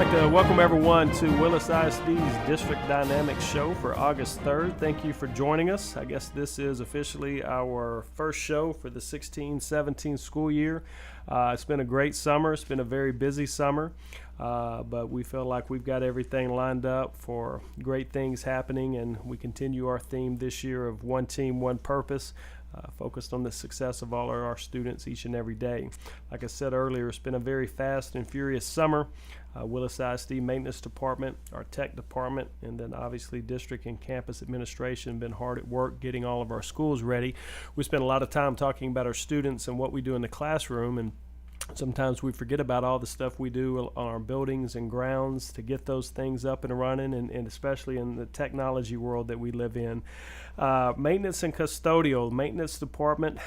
I'd like to welcome everyone to Willis ISD's District Dynamics Show for August 3rd. Thank you for joining us. I guess this is officially our first show for the 16-17 school year. It's been a great summer. It's been a very busy summer, but we feel like we've got everything lined up for great things happening, and we continue our theme this year of one team, one purpose. Focused on the success of all of our students each and every day. Like I said earlier, it's been a very fast and furious summer. Willis ISD Maintenance Department, our Tech Department, and then obviously District and Campus Administration been hard at work getting all of our schools ready. We spent a lot of time talking about our students and what we do in the classroom, and sometimes we forget about all the stuff we do on our buildings and grounds to get those things up and running, and especially in the technology world that we live in. Maintenance and custodial, maintenance department,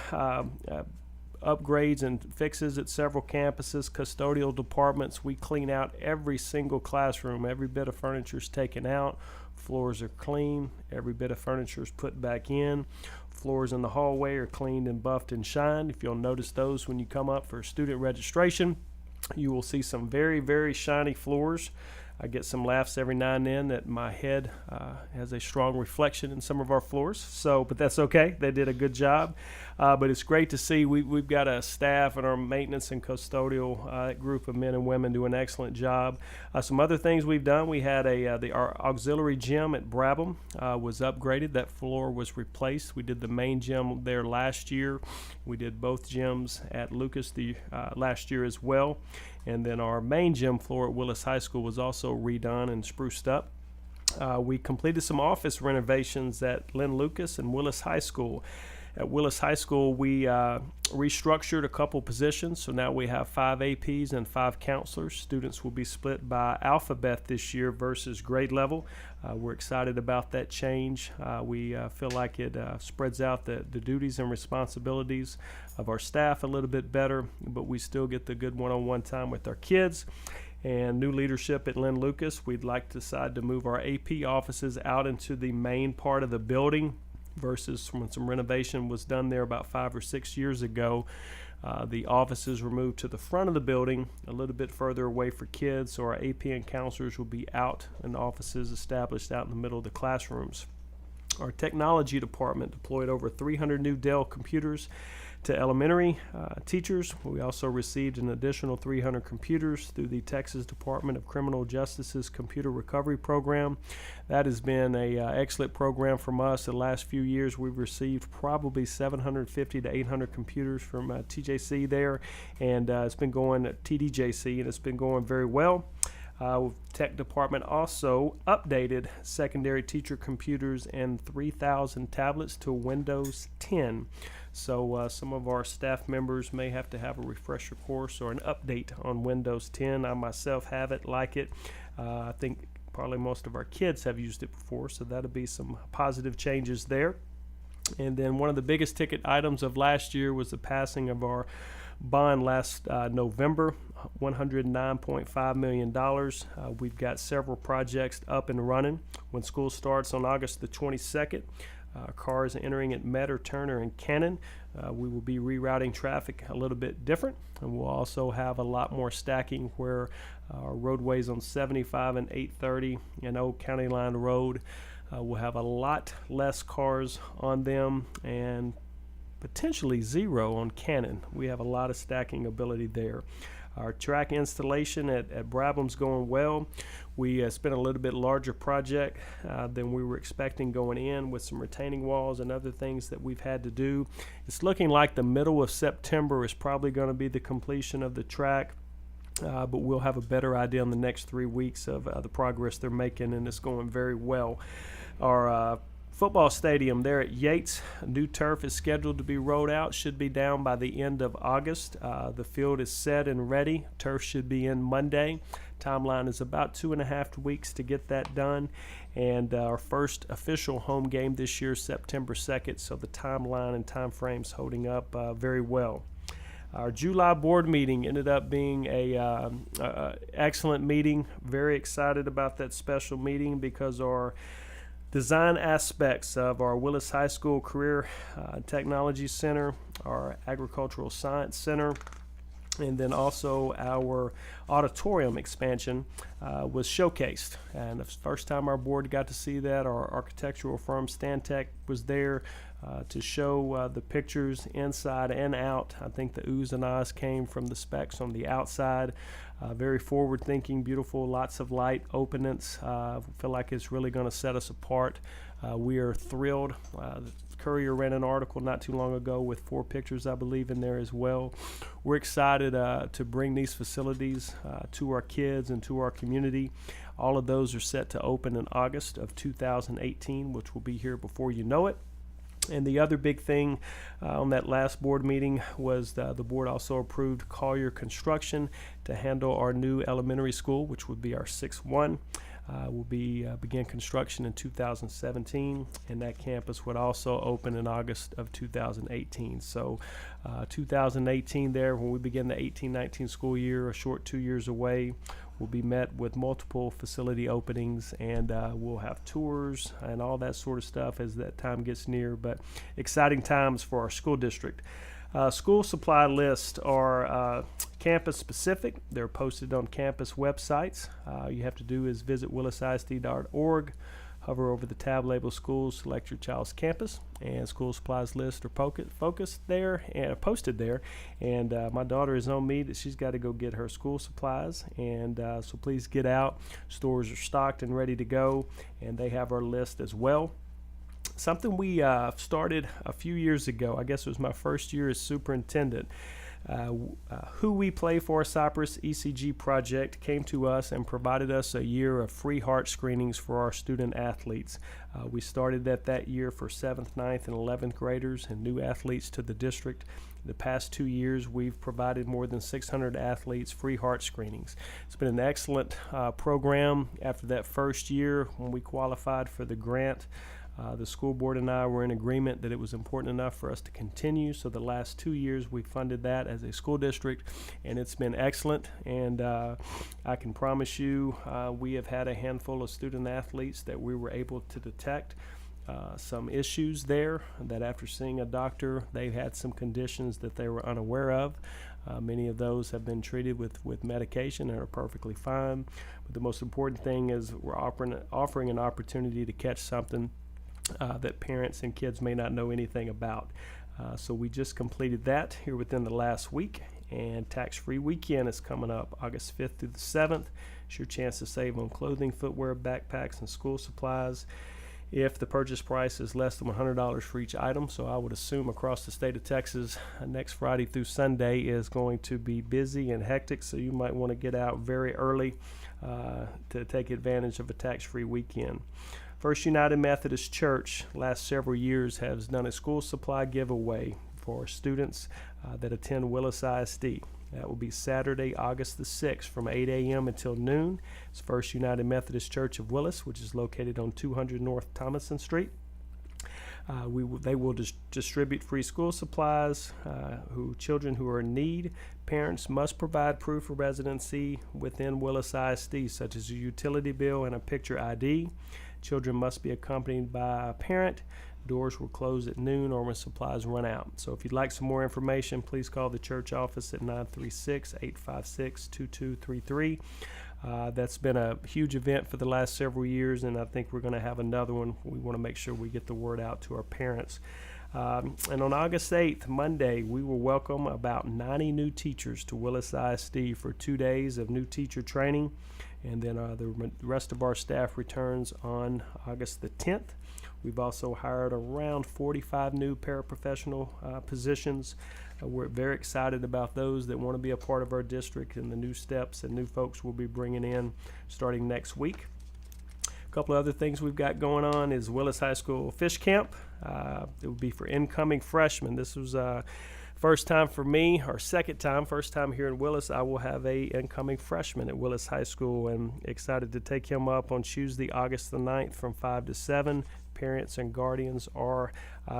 upgrades and fixes at several campuses. Custodial departments, we clean out every single classroom. Every bit of furniture is taken out. Floors are clean. Every bit of furniture is put back in. Floors in the hallway are cleaned and buffed and shined. If you'll notice those when you come up for student registration, you will see some very, very shiny floors. I get some laughs every now and then that my head has a strong reflection in some of our floors. But that's okay. They did a good job. But it's great to see we've got a staff and our maintenance and custodial group of men and women do an excellent job. Some other things we've done, we had our auxiliary gym at Brabham was upgraded. That floor was replaced. We did the main gym there last year. We did both gyms at Lucas last year as well. And then our main gym floor at Willis High School was also redone and spruced up. We completed some office renovations at Lynn Lucas and Willis High School. At Willis High School, we restructured a couple positions, so now we have 5 APs and 5 counselors. Students will be split by alphabet this year versus grade level. We're excited about that change. We feel like it spreads out the duties and responsibilities of our staff a little bit better, but we still get the good one-on-one time with our kids. And new leadership at Lynn Lucas, we'd like to decide to move our AP offices out into the main part of the building versus when some renovation was done there about 5 or 6 years ago. The offices were moved to the front of the building, a little bit further away for kids, so our AP and counselors will be out and offices established out in the middle of the classrooms. Our technology department deployed over 300 new Dell computers to elementary teachers. We also received an additional 300 computers through the Texas Department of Criminal Justice's Computer Recovery Program. That has been an excellent program from us. The last few years we've received probably 750 to 800 computers from TJC there, and it's been going at TDJC, and it's been going very well. Tech Department also updated secondary teacher computers and 3,000 tablets to Windows 10. So some of our staff members may have to have a refresher course or an update on Windows 10. I myself have it, like it. I think probably most of our kids have used it before, so that'll be some positive changes there. And then one of the biggest ticket items of last year was the passing of our bond last November, $109.5 million. We've got several projects up and running. When school starts on August the 22nd, cars entering at Metter, Turner, and Cannon. We will be rerouting traffic a little bit different, and we'll also have a lot more stacking where our roadways on 75 and 830 and Old County Line Road will have a lot less cars on them, and potentially zero on Cannon. We have a lot of stacking ability there. Our track installation at Brabham's going well. We spent a little bit larger project than we were expecting going in with some retaining walls and other things that we've had to do. It's looking like the middle of September is probably going to be the completion of the track. But we'll have a better idea in the next 3 weeks of the progress they're making, and it's going very well. Our football stadium there at Yates, new turf is scheduled to be rolled out, should be down by the end of August. The field is set and ready. Turf should be in Monday. Timeline is about 2.5 weeks to get that done. And our first official home game this year is September 2nd, so the timeline and time frame's holding up very well. Our July board meeting ended up being a excellent meeting. Very excited about that special meeting because our design aspects of our Willis High School Career Technology Center, our Agricultural Science Center, And then also our auditorium expansion was showcased. And the first time our board got to see that, our architectural firm Stantec was there to show the pictures inside and out. I think the oohs and ahs came from the specs on the outside. Very forward-thinking, beautiful, lots of light openings. Feel like it's really going to set us apart. We are thrilled. Courier ran an article not too long ago with 4 pictures, I believe, in there as well. We're excited to bring these facilities to our kids and to our community. All of those are set to open in August of 2018, which will be here before you know it. And the other big thing on that last board meeting was the board also approved Collier Construction to handle our new elementary school, which would be our 6-1. Will begin construction in 2017, and that campus would also open in August of 2018. So 2018 there, when we begin the 18-19 school year, a short 2 years away, we'll be met with multiple facility openings, and we'll have tours and all that sort of stuff as that time gets near. But exciting times for our school district. School supply lists are campus specific. They're posted on campus websites. All you have to do is visit willisisd.org, hover over the tab labeled schools, select your child's campus, and school supplies lists are focused there and posted there. And my daughter is on me that she's got to go get her school supplies, and so please get out. Stores are stocked and ready to go, and they have our list as well. Something we started a few years ago, I guess it was my first year as superintendent. Who We Play For Cypress ECG project came to us and provided us a year of free heart screenings for our student athletes. We started that year for 7th, 9th, and 11th graders and new athletes to the district. The past 2 years, we've provided more than 600 athletes free heart screenings. It's been an excellent program. After that first year, when we qualified for the grant, the school board and I were in agreement that it was important enough for us to continue. So the last 2 years we funded that as a school district, and it's been excellent. And I can promise you we have had a handful of student athletes that we were able to detect some issues there, that after seeing a doctor, they had some conditions that they were unaware of. Many of those have been treated with medication and are perfectly fine. But the most important thing is we're offering an opportunity to catch something that parents and kids may not know anything about. So we just completed that here within the last week, and tax-free weekend is coming up August 5th through the 7th. It's your chance to save on clothing, footwear, backpacks, and school supplies if the purchase price is less than $100 for each item. So I would assume across the state of Texas, next Friday through Sunday is going to be busy and hectic, so you might want to get out very early to take advantage of a tax-free weekend. First United Methodist Church last several years has done a school supply giveaway for students that attend Willis ISD. That will be Saturday, August the 6th from 8 a.m. until noon. It's First United Methodist Church of Willis, which is located on 200 North Thomason Street. They will distribute free school supplies. Children who are in need, parents must provide proof of residency within Willis ISD, such as a utility bill and a picture ID. Children must be accompanied by a parent. Doors will close at noon or when supplies run out. So if you'd like some more information, please call the church office at 936-856-2233. That's been a huge event for the last several years, and I think we're going to have another one. We want to make sure we get the word out to our parents. And on August 8th, Monday, we will welcome about 90 new teachers to Willis ISD for 2 days of new teacher training. And then the rest of our staff returns on August the 10th. We've also hired around 45 new paraprofessional positions. We're very excited about those that want to be a part of our district and the new steps and new folks we'll be bringing in starting next week. A couple of other things we've got going on is Willis High School Fish Camp. It will be for incoming freshmen. This was first time for me, or second time, first time here in Willis. I will have a incoming freshman at Willis High School, and excited to take him up on Tuesday, August the 9th from 5 to 7. Parents and guardians are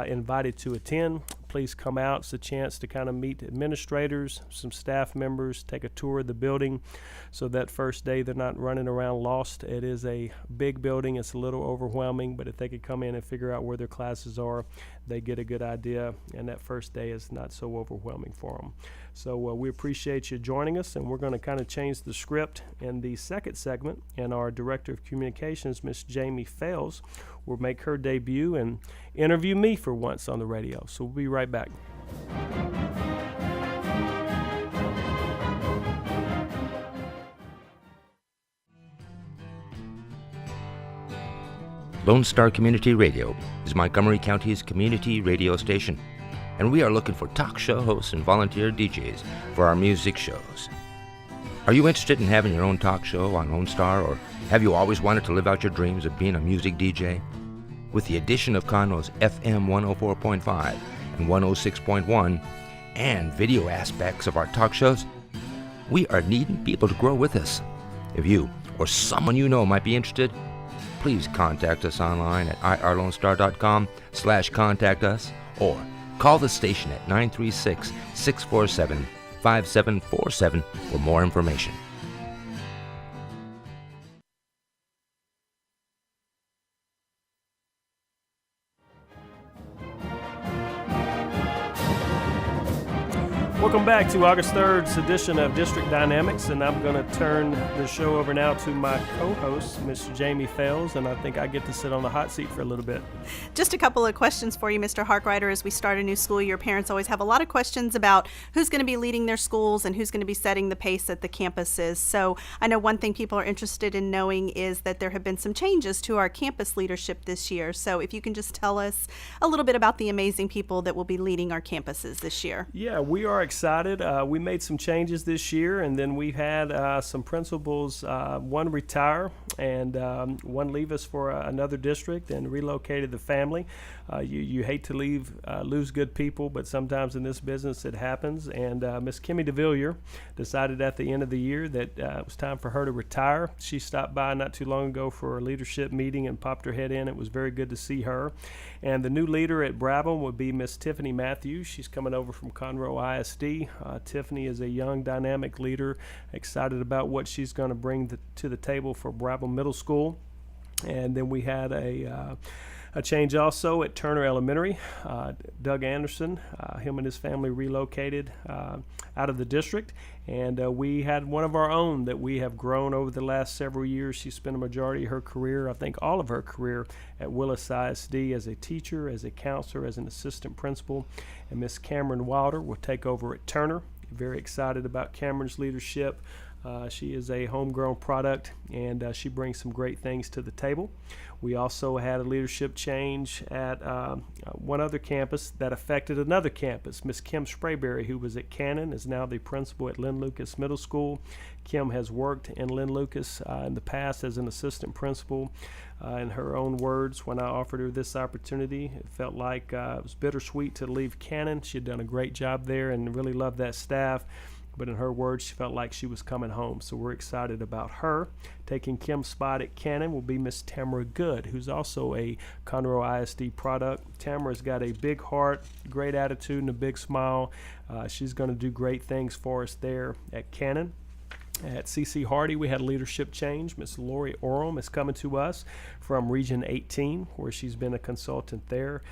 invited to attend. please come out. It's a chance to kind of meet administrators, some staff members, take a tour of the building. So that first day they're not running around lost. It is a big building. It's a little overwhelming, but if they could come in and figure out where their classes are, they get a good idea, and that first day is not so overwhelming for them. So we appreciate you joining us, and we're going to kind of change the script in the second segment, and our Director of Communications, Miss Jamie Fales, will make her debut and interview me for once on the radio. So we'll be right back. Lone Star Community Radio is Montgomery County's community radio station, and we are looking for talk show hosts and volunteer DJs for our music shows. Are you interested in having your own talk show on Lone Star, or have you always wanted to live out your dreams of being a music DJ? With the addition of Conroe's FM 104.5 and 106.1 and video aspects of our talk shows, we are needing people to grow with us. If you or someone you know might be interested, please contact us online at irlonestar.com/contact us, or call the station at 936-647-5747 for more information. Welcome back to August 3rd's edition of District Dynamics, and I'm going to turn the show over now to my co-host, Miss Jamie Fales, and I think I get to sit on the hot seat for a little bit. Just a couple of questions for you, Mr. Harkrider. As we start a new school year, parents always have a lot of questions about who's going to be leading their schools and who's going to be setting the pace at the campuses. So I know one thing people are interested in knowing is that there have been some changes to our campus leadership this year. So if you can just tell us a little bit about the amazing people that will be leading our campuses this year. Yeah, we are excited. We made some changes this year, and then we've had some principals, one retire and one leave us for another district and relocated the family. You hate to lose good people, but sometimes in this business it happens. And Miss Kimmy DeVillier decided at the end of the year that it was time for her to retire. She stopped by not too long ago for a leadership meeting and popped her head in. It was very good to see her. And the new leader at Brabham would be Miss Tiffany Matthews. She's coming over from Conroe ISD. Tiffany is a young, dynamic leader, excited about what she's going to bring to the table for Brabham Middle School. And then we had a change also at Turner Elementary. Doug Anderson, him and his family relocated out of the district, and we had one of our own that we have grown over the last several years. She spent a majority of her career, I think all of her career, at Willis ISD as a teacher, as a counselor, as an assistant principal, and Miss Cameron Wilder will take over at Turner. Very excited about Cameron's leadership. She is a homegrown product, and she brings some great things to the table. We also had a leadership change at one other campus that affected another campus. Miss Kim Sprayberry, who was at Cannon, is now the principal at Lynn Lucas Middle School. Kim has worked in Lynn Lucas in the past as an assistant principal. In her own words, when I offered her this opportunity, it felt like it was bittersweet to leave Cannon. She had done a great job there and really loved that staff. But in her words, she felt like she was coming home. So we're excited about her. Taking Kim's spot at Cannon will be Miss Tamara Good, who's also a Conroe ISD product. Tamara's got a big heart, great attitude, and a big smile. She's going to do great things for us there at Cannon. At CC Hardy, we had a leadership change. Miss Lori Oram is coming to us from Region 18, where she's been a consultant there.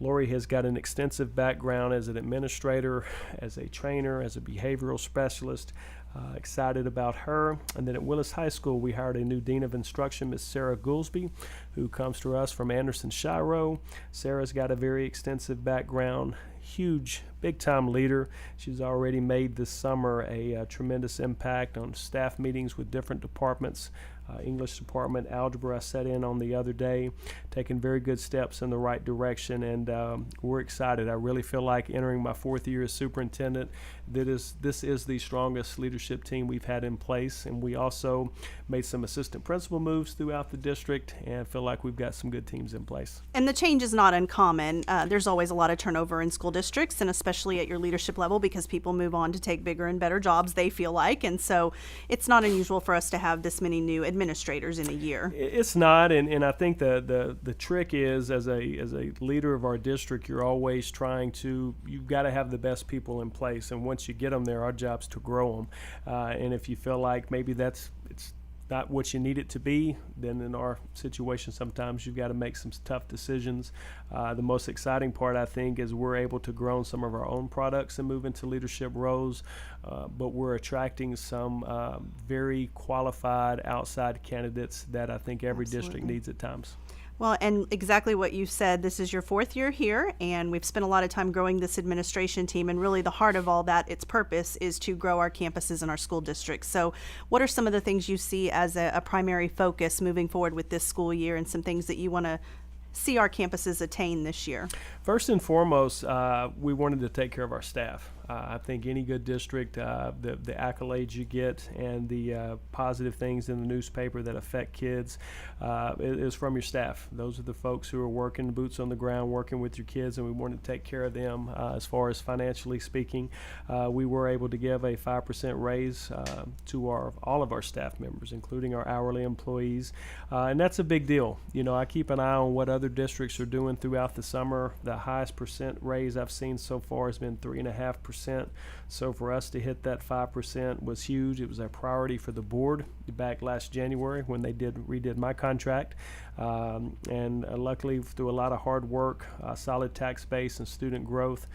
Lori has got an extensive background as an administrator, as a trainer, as a behavioral specialist. Excited about her. And then at Willis High School, we hired a new Dean of Instruction, Miss Sarah Goolsby, who comes to us from Anderson Shiro. Sarah's got a very extensive background, huge, big-time leader. She's already made this summer a tremendous impact on staff meetings with different departments. English department, algebra I sat in on the other day, taking very good steps in the right direction, and we're excited. I really feel like entering my fourth year as superintendent, this is the strongest leadership team we've had in place. And we also made some assistant principal moves throughout the district and feel like we've got some good teams in place. And the change is not uncommon. There's always a lot of turnover in school districts, and especially at your leadership level, because people move on to take bigger and better jobs, they feel like. And so it's not unusual for us to have this many new administrators in a year. It's not, and I think the trick is, as a leader of our district, you're always trying to, you've got to have the best people in place. And once you get them there, our job's to grow them. And if you feel like maybe it's not what you need it to be, then in our situation sometimes you've got to make some tough decisions. The most exciting part, I think, is we're able to grow some of our own products and move into leadership roles, but we're attracting some very qualified outside candidates that I think every district needs at times. Well, and exactly what you said, this is your 4th year here, and we've spent a lot of time growing this administration team, and really the heart of all that, its purpose, is to grow our campuses and our school districts. So what are some of the things you see as a primary focus moving forward with this school year, and some things that you want to see our campuses attain this year? First and foremost, we wanted to take care of our staff. I think any good district, the accolades you get and the positive things in the newspaper that affect kids is from your staff. Those are the folks who are working boots on the ground, working with your kids, and we want to take care of them. As far as financially speaking, we were able to give a 5% raise to all of our staff members, including our hourly employees, and that's a big deal. You know, I keep an eye on what other districts are doing throughout the summer. The highest percent raise I've seen so far has been 3.5%. So for us to hit that 5% was huge. It was a priority for the board back last January when they redid my contract. And luckily, through a lot of hard work, solid tax base and student growth,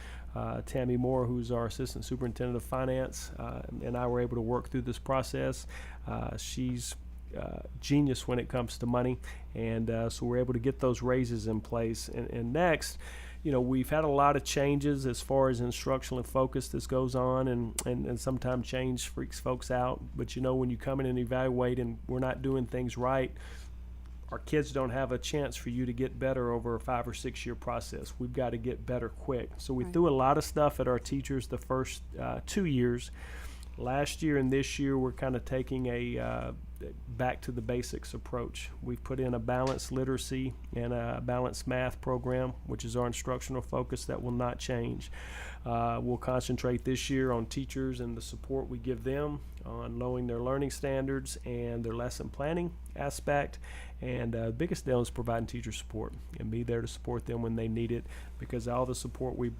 Tammy Moore, who's our Assistant Superintendent of Finance, and I were able to work through this process. She's genius when it comes to money, and so we're able to get those raises in place. And next, you know, we've had a lot of changes as far as instructional focus this goes on, and sometimes change freaks folks out. But, you know, when you come in and evaluate and we're not doing things right, our kids don't have a chance for you to get better over a 5 or 6 year process. We've got to get better quick. So we threw a lot of stuff at our teachers the first 2 years. Last year and this year, we're kind of taking a back to the basics approach. We've put in a balanced literacy and a balanced math program, which is our instructional focus that will not change. We'll concentrate this year on teachers and the support we give them, on lowering their learning standards and their lesson planning aspect. And the biggest deal is providing teacher support and be there to support them when they need it, because all the support we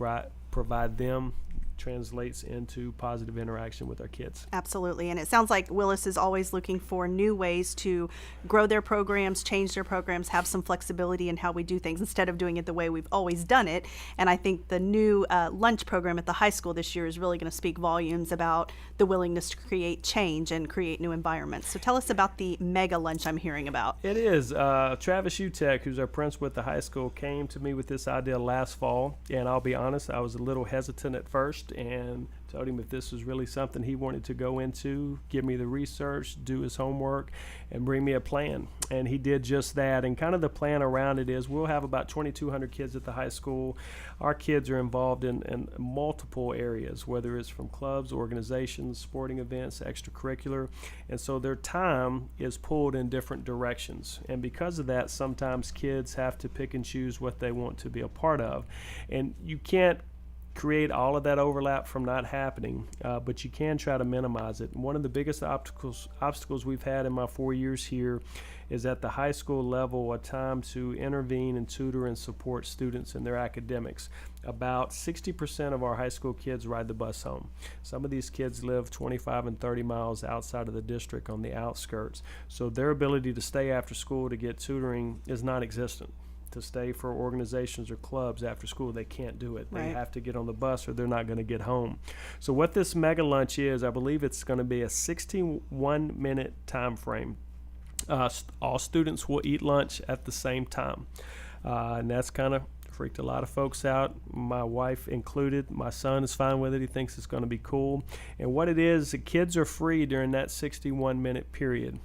provide them translates into positive interaction with our kids. Absolutely. And it sounds like Willis is always looking for new ways to grow their programs, change their programs, have some flexibility in how we do things instead of doing it the way we've always done it. And I think the new lunch program at the high school this year is really going to speak volumes about the willingness to create change and create new environments. So tell us about the mega lunch I'm hearing about. It is. Travis Utek, who's our principal at the high school, came to me with this idea last fall. And I'll be honest, I was a little hesitant at first, and told him if this was really something he wanted to go into, give me the research, do his homework, and bring me a plan. And he did just that. And kind of the plan around it is we'll have about 2,200 kids at the high school. Our kids are involved in multiple areas, whether it's from clubs, organizations, sporting events, extracurricular. And so their time is pulled in different directions. And because of that, sometimes kids have to pick and choose what they want to be a part of. And you can't create all of that overlap from not happening, but you can try to minimize it. And one of the biggest obstacles we've had in my 4 years here is at the high school level a time to intervene and tutor and support students in their academics. About 60% of our high school kids ride the bus home. Some of these kids live 25 and 30 miles outside of the district on the outskirts, so their ability to stay after school to get tutoring is non-existent. To stay for organizations or clubs after school, they can't do it. They have to get on the bus or they're not going to get home. So what this mega lunch is, I believe it's going to be a 61-minute time frame. All students will eat lunch at the same time, and that's kind of freaked a lot of folks out, my wife included. My son is fine with it. He thinks it's going to be cool. And what it is, the kids are free during that 61-minute period.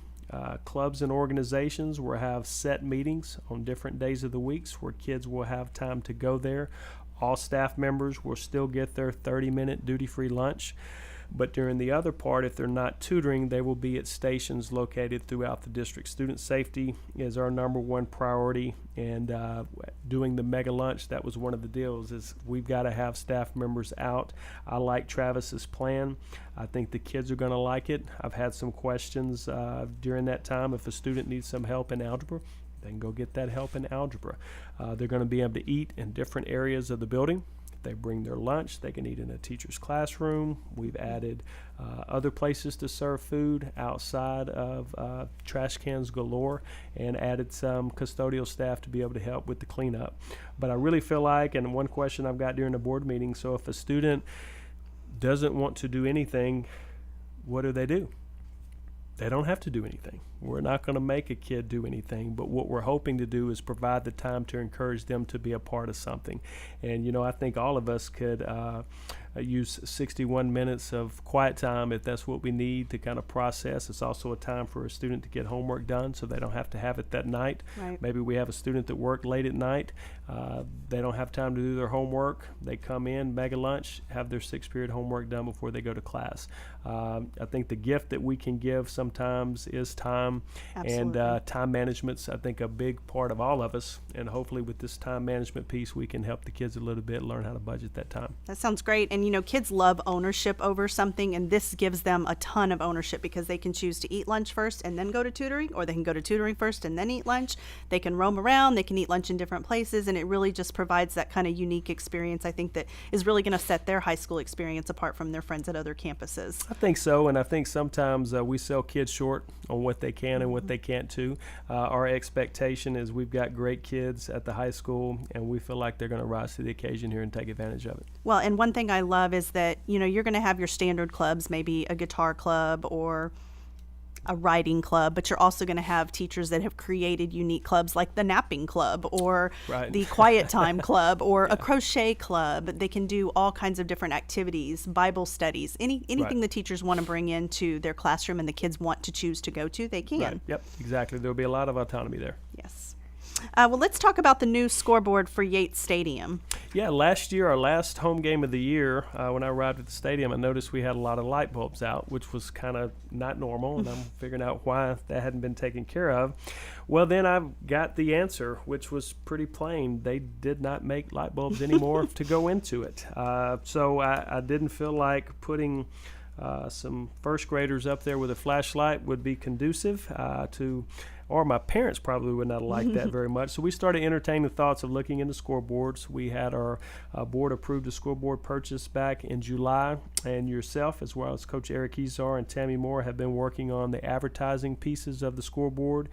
Clubs and organizations will have set meetings on different days of the week where kids will have time to go there. All staff members will still get their 30-minute duty-free lunch. But during the other part, if they're not tutoring, they will be at stations located throughout the district. Student safety is our number one priority, and doing the mega lunch, that was one of the deals, is we've got to have staff members out. I like Travis's plan. I think the kids are going to like it. I've had some questions during that time. If a student needs some help in algebra, they can go get that help in algebra. They're going to be able to eat in different areas of the building. If they bring their lunch, they can eat in a teacher's classroom. We've added other places to serve food outside of trash cans galore, and added some custodial staff to be able to help with the cleanup. But I really feel like, and one question I've got during the board meeting, so if a student doesn't want to do anything, what do? They don't have to do anything. We're not going to make a kid do anything, but what we're hoping to do is provide the time to encourage them to be a part of something. And, you know, I think all of us could use 61 minutes of quiet time if that's what we need to kind of process. It's also a time for a student to get homework done so they don't have to have it that night. Right. Maybe we have a student that worked late at night. They don't have time to do their homework. They come in, mega lunch, have their 6-period homework done before they go to class. I think the gift that we can give sometimes is time. Absolutely. And time management's, I think, a big part of all of us. And hopefully with this time management piece, we can help the kids a little bit learn how to budget that time. That sounds great. And, you know, kids love ownership over something, and this gives them a ton of ownership because they can choose to eat lunch first and then go to tutoring, or they can go to tutoring first and then eat lunch. They can roam around. They can eat lunch in different places, and it really just provides that kind of unique experience, I think, that is really going to set their high school experience apart from their friends at other campuses. I think so, and I think sometimes we sell kids short on what they can and what they can't too. Our expectation is we've got great kids at the high school, and we feel like they're going to rise to the occasion here and take advantage of it. Well, and one thing I love is that, you know, you're going to have your standard clubs, maybe a guitar club or a writing club, but you're also going to have teachers that have created unique clubs like the napping club or Right. the quiet time club or a crochet club. They can do all kinds of different activities, Bible studies, anything Right. the teachers want to bring into their classroom and the kids want to choose to go to, they can. Right. Yep, exactly. There'll be a lot of autonomy there. Yes. Well, let's talk about the new scoreboard for Yates Stadium. Yeah, last year, our last home game of the year, when I arrived at the stadium, I noticed we had a lot of light bulbs out, which was kind of not normal, and I'm figuring out why that hadn't been taken care of. Well, then I got the answer, which was pretty plain. They did not make light bulbs anymore to go into it. So I didn't feel like putting some first graders up there with a flashlight would be conducive to, or my parents probably would not have liked that very much. So we started entertaining the thoughts of looking into scoreboards. We had our board approved a scoreboard purchase back in July, and yourself, as well as Coach Eric Izar and Tammy Moore, have been working on the advertising pieces of the scoreboard.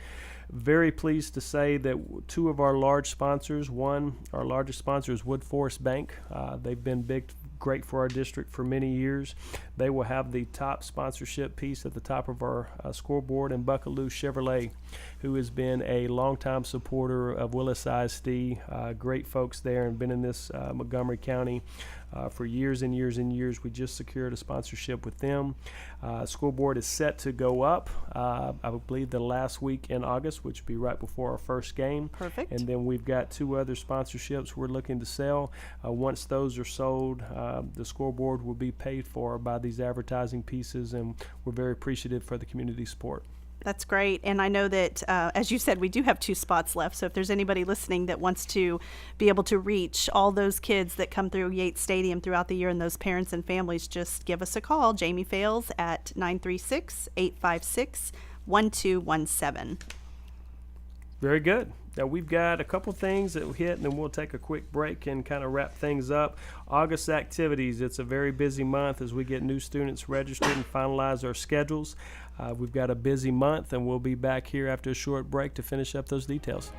Very pleased to say that two of our large sponsors, one, our largest sponsor is Wood Forest Bank. They've been great for our district for many years. They will have the top sponsorship piece at the top of our scoreboard, and Buckaloo Chevrolet, who has been a longtime supporter of Willis ISD, great folks there, and been in this Montgomery County for years and years and years. We just secured a sponsorship with them. Scoreboard is set to go up, I believe, the last week in August, which will be right before our first game. Perfect. And then we've got 2 other sponsorships we're looking to sell. Once those are sold, the scoreboard will be paid for by these advertising pieces, and we're very appreciative for the community support. That's great. And I know that, as you said, we do have 2 spots left. So if there's anybody listening that wants to be able to reach all those kids that come through Yates Stadium throughout the year and those parents and families, just give us a call. Jamie Fales at 936-856-1217. Very good. Now we've got a couple things that will hit, and then we'll take a quick break and kind of wrap things up. August activities, it's a very busy month as we get new students registered and finalize our schedules. We've got a busy month, and we'll be back here after a short break to finish up those details.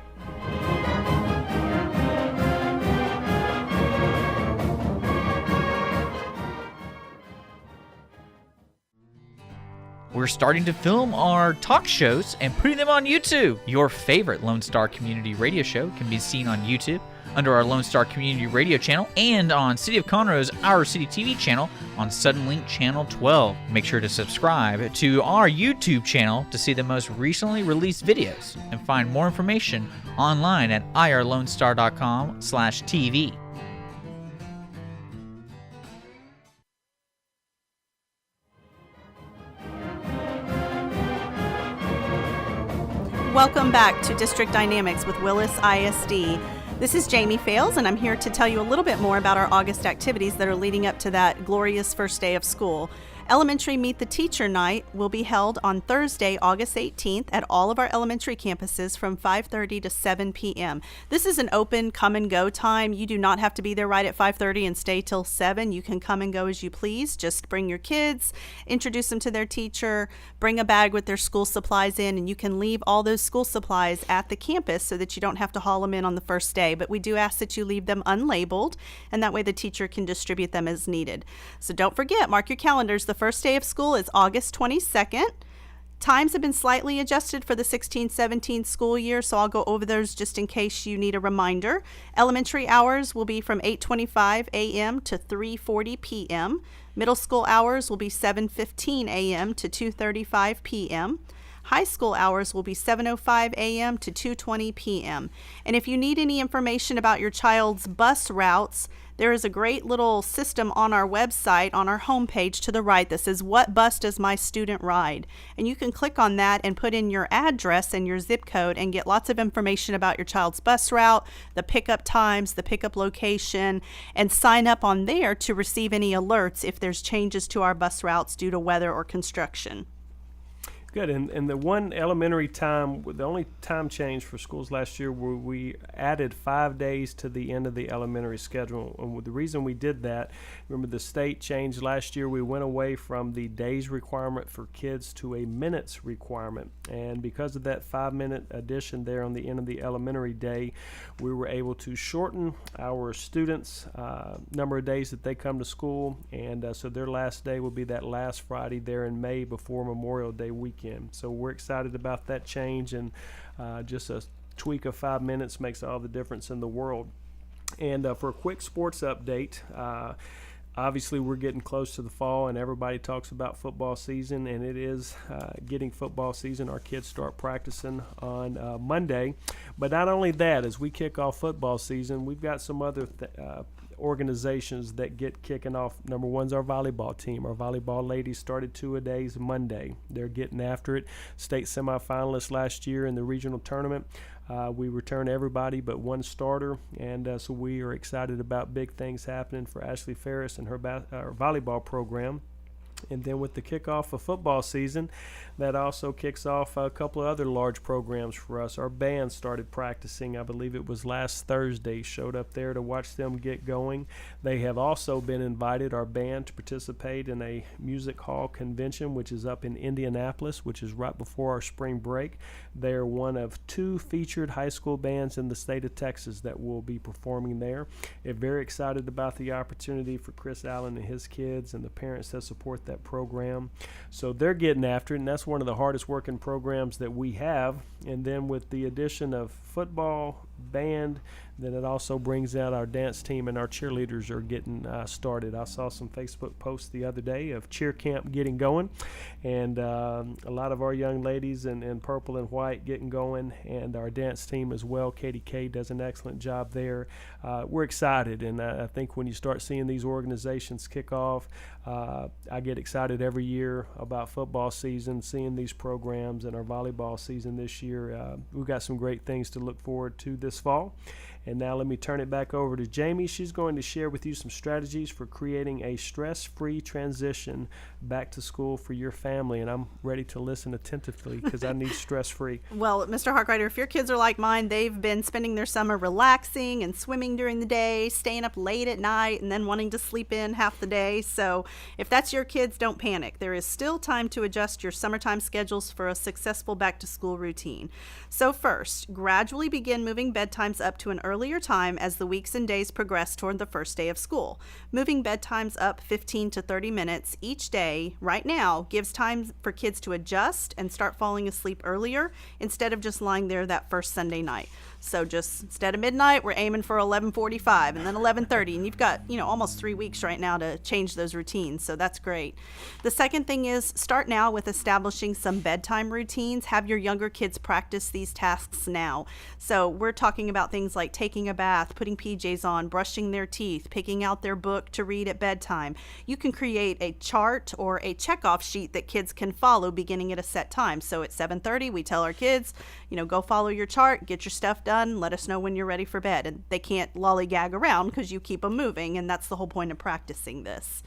We're starting to film our talk shows and putting them on YouTube. Your favorite Lone Star Community Radio show can be seen on YouTube under our Lone Star Community Radio channel and on City of Conroe's Our City TV channel on Suddenlink Channel 12. Make sure to subscribe to our YouTube channel to see the most recently released videos and find more information online at irlonestar.com/TV. Welcome back to District Dynamics with Willis ISD. This is Jamie Fales, and I'm here to tell you a little bit more about our August activities that are leading up to that glorious first day of school. Elementary Meet the Teacher Night will be held on Thursday, August 18th at all of our elementary campuses from 5:30 to 7 p.m. This is an open come and go time. You do not have to be there right at 5:30 and stay till 7. You can come and go as you please. Just bring your kids, introduce them to their teacher, bring a bag with their school supplies in, and you can leave all those school supplies at the campus so that you don't have to haul them in on the first day. But we do ask that you leave them unlabeled, and that way the teacher can distribute them as needed. So don't forget, mark your calendars. The first day of school is August 22nd. Times have been slightly adjusted for the 16-17 school year, so I'll go over those just in case you need a reminder. Elementary hours will be from 8:25 a.m. to 3:40 p.m. Middle school hours will be 7:15 a.m. to 2:35 p.m. High school hours will be 7:05 a.m. to 2:20 p.m. And if you need any information about your child's bus routes, there is a great little system on our website, on our homepage to the right, that says, "What bus does my student ride?" And you can click on that and put in your address and your zip code and get lots of information about your child's bus route, the pickup times, the pickup location, and sign up on there to receive any alerts if there's changes to our bus routes due to weather or construction. Good. And the one elementary time, the only time change for schools last year, where we added 5 days to the end of the elementary schedule. And the reason we did that, remember the state changed last year. We went away from the days requirement for kids to a minutes requirement. And because of that 5-minute addition there on the end of the elementary day, we were able to shorten our students' number of days that they come to school. And so their last day will be that last Friday there in May before Memorial Day weekend. So we're excited about that change, and just a tweak of 5 minutes makes all the difference in the world. And for a quick sports update, obviously we're getting close to the fall, and everybody talks about football season, and it is getting football season. Our kids start practicing on Monday. But not only that, as we kick off football season, we've got some other organizations that get kicking off. Number one's our volleyball team. Our volleyball ladies started 2-a-days Monday. They're getting after it. State semifinalists last year in the regional tournament. We return everybody but one starter, and so we are excited about big things happening for Ashley Ferris and her volleyball program. And then with the kickoff of football season, that also kicks off a couple of other large programs for us. Our band started practicing, I believe it was last Thursday, showed up there to watch them get going. They have also been invited, our band, to participate in a music hall convention, which is up in Indianapolis, which is right before our spring break. They are one of 2 featured high school bands in the state of Texas that will be performing there. They're very excited about the opportunity for Chris Allen and his kids and the parents that support that program. So they're getting after it, and that's one of the hardest working programs that we have. And then with the addition of football, band, then it also brings out our dance team, and our cheerleaders are getting started. I saw some Facebook posts the other day of cheer camp getting going, and a lot of our young ladies in purple and white getting going, and our dance team as well. Katie K does an excellent job there. We're excited, and I think when you start seeing these organizations kick off, I get excited every year about football season, seeing these programs, and our volleyball season this year. We've got some great things to look forward to this fall. And now let me turn it back over to Jamie. She's going to share with you some strategies for creating a stress-free transition back to school for your family. And I'm ready to listen attentively because I need stress-free. Well, Mr. Harkrider, if your kids are like mine, they've been spending their summer relaxing and swimming during the day, staying up late at night, and then wanting to sleep in half the day. So if that's your kids, don't panic. There is still time to adjust your summertime schedules for a successful back-to-school routine. So first, gradually begin moving bedtimes up to an earlier time as the weeks and days progress toward the first day of school. Moving bedtimes up 15 to 30 minutes each day right now gives time for kids to adjust and start falling asleep earlier instead of just lying there that first Sunday night. So just instead of midnight, we're aiming for 11:45 and then 11:30. And you've got, almost 3 weeks right now to change those routines. So that's great. The second thing is start now with establishing some bedtime routines. Have your younger kids practice these tasks now. So we're talking about things like taking a bath, putting PJs on, brushing their teeth, picking out their book to read at bedtime. You can create a chart or a checkoff sheet that kids can follow beginning at a set time. So at 7:30, we tell our kids, go follow your chart, get your stuff done, let us know when you're ready for bed. And they can't lollygag around because you keep them moving, and that's the whole point of practicing this.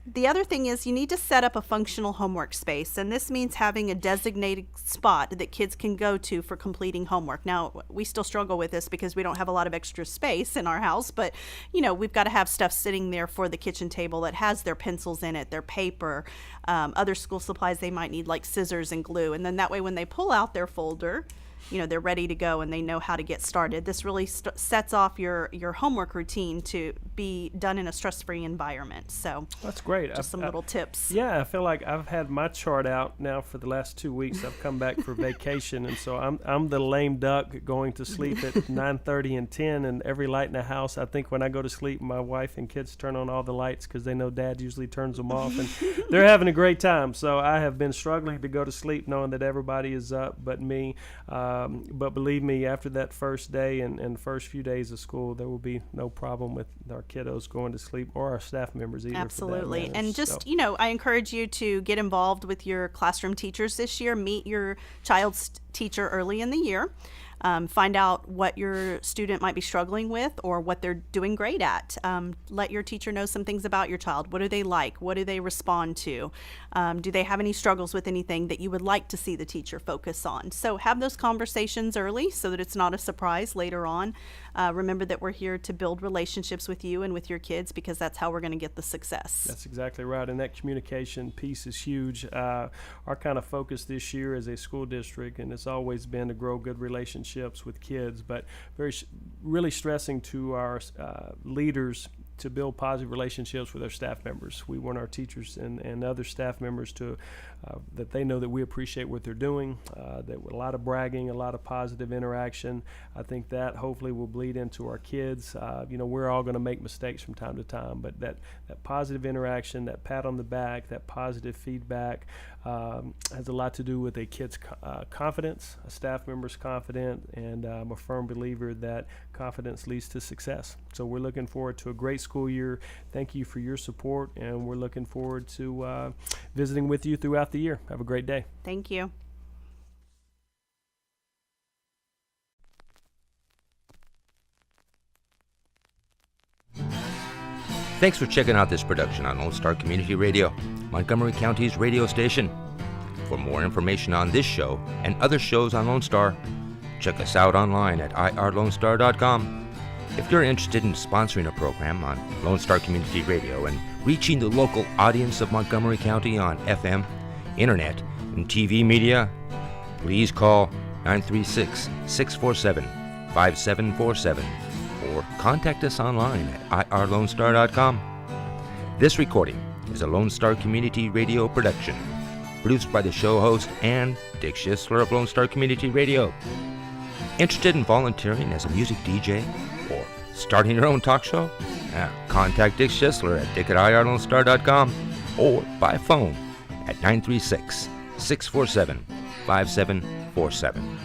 The other thing is you need to set up a functional homework space, and this means having a designated spot that kids can go to for completing homework. Now, we still struggle with this because we don't have a lot of extra space in our house, but we've got to have stuff sitting there for the kitchen table that has their pencils in it, their paper, other school supplies they might need like scissors and glue, and then that way when they pull out their folder, they're ready to go and they know how to get started. This really sets off your homework routine to be done in a stress-free environment. So that's great. Just some little tips. Yeah, I feel like I've had my chart out now for the last 2 weeks. I've come back for vacation, and so I'm the lame duck going to sleep at 9:30 and 10, and every light in the house. I think when I go to sleep, my wife and kids turn on all the lights because they know Dad usually turns them off, and they're having a great time. So I have been struggling to go to sleep knowing that everybody is up but me. But believe me, after that first day and first few days of school, there will be no problem with our kiddos going to sleep or our staff members either. Absolutely. For that matter. And just, I encourage you to get involved with your classroom teachers this year. Meet your child's teacher early in the year. Find out what your student might be struggling with or what they're doing great at. Let your teacher know some things about your child. What do they like? What do they respond to? Do they have any struggles with anything that you would like to see the teacher focus on? So have those conversations early so that it's not a surprise later on. Remember that we're here to build relationships with you and with your kids because that's how we're going to get the success. That's exactly right, and that communication piece is huge. Our kind of focus this year as a school district, and it's always been to grow good relationships with kids, but really stressing to our leaders to build positive relationships with our staff members. We want our teachers and other staff members to that they know that we appreciate what they're doing, that with a lot of bragging, a lot of positive interaction. I think that hopefully will bleed into our kids. We're all going to make mistakes from time to time, but that positive interaction, that pat on the back, that positive feedback has a lot to do with a kid's confidence, a staff member's confidence, and I'm a firm believer that confidence leads to success. So we're looking forward to a great school year. Thank you for your support, and we're looking forward to visiting with you throughout the year. Have a great day. Thank you. Thanks for checking out this production on Lone Star Community Radio, Montgomery County's radio station. For more information on this show and other shows on Lone Star, check us out online at irlonestar.com. If you're interested in sponsoring a program on Lone Star Community Radio and reaching the local audience of Montgomery County on FM, Internet, and TV media, please call 936-647-5747 or contact us online at irlonestar.com. This recording is a Lone Star Community Radio production, produced by the show host and Dick Schisler of Lone Star Community Radio. Interested in volunteering as a music DJ or starting your own talk show? Contact Dick Schisler at dick@irlonestar.com or by phone at 936-647-5747.